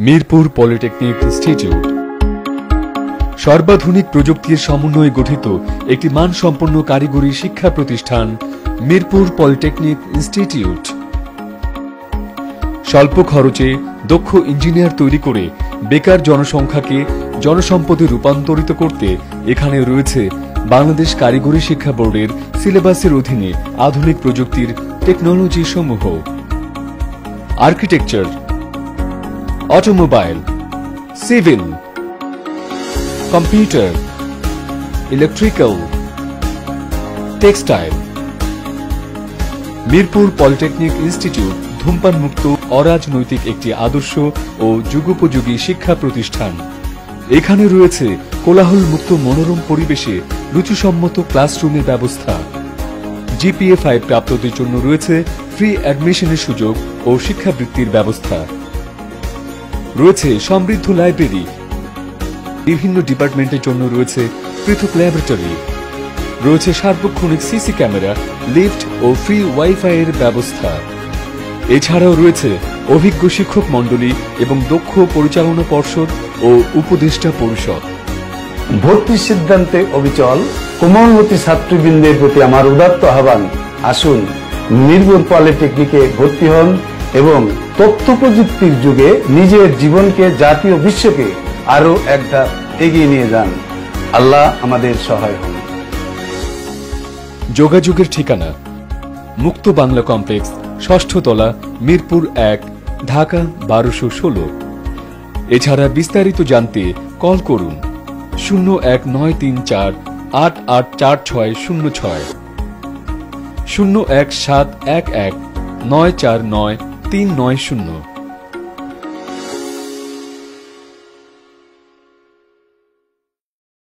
Mirpur polytechnic institute সর্বাধুনিক প্রযুক্তির সমন্বয়ে গঠিত একটি মানসম্পন্ন কারিগরি শিক্ষা প্রতিষ্ঠান মিরপুর পলিটেকনিক ইনস্টিটিউট। স্বল্প খরচে দক্ষ ইঞ্জিনিয়ার তৈরি করে বেকার জনসংখ্যাকে জনসম্পদে রূপান্তরিত করতে এখানে রয়েছে বাংলাদেশ কারিগরি শিক্ষা বোর্ডের সিলেবাসের অধীনে আধুনিক প্রযুক্তির টেকনোলজি সমূহ, architecture, automobile, civil, computer, electrical, textile. Mirpur polytechnic institute ধূমপান মুক্ত অরাজনৈতিক একটি আদর্শ ও যুগোপযোগী শিক্ষা প্রতিষ্ঠান। এখানে রয়েছে কোলাহল মুক্ত মনোরম পরিবেশে রুচিসম্মত ক্লাসরুমের ব্যবস্থা। জিপিএ 5 প্রাপ্তদের জন্য রয়েছে ফ্রি অ্যাডমিশনের সুযোগ ও শিক্ষাবৃত্তির ব্যবস্থা। রয়েছে সমৃদ্ধ লাইব্রেরি, বিভিন্ন ডিপার্টমেন্টের জন্য রয়েছে পৃথক ল্যাবরেটরি, রয়েছে সার্বক্ষণিক সিসি ক্যামেরা, লিফট ও ফ্রি ওয়াইফাই এর ব্যবস্থা। এছাড়াও রয়েছে অভিজ্ঞ শিক্ষক মণ্ডলী এবং দক্ষ পরিচালনা পর্ষদ ও উপদেষ্টা পরিষদ। ভর্তির সিদ্ধান্তে অবিচল কোমলমতি ছাত্রবৃন্দের প্রতি আমার উদাত্ত আহ্বান, আসুন মিরপুর পলিটেকনিকে ভর্তি হন এবং তথ্য প্রযুক্তির যুগে নিজের জীবনকে জাতীয় বিশ্বকে আরো এক ধাপ এগিয়ে নিয়ে যান। আল্লাহ আমাদের সহায় হন। যোগাযোগের ঠিকানা মুক্ত বাংলা কমপ্লেক্স, 6ষ্ঠ তলা, মিরপুর 1, ঢাকা 1216। এছাড়া বিস্তারিত জানতে কল করুন 01934 884606, 01711 949 390।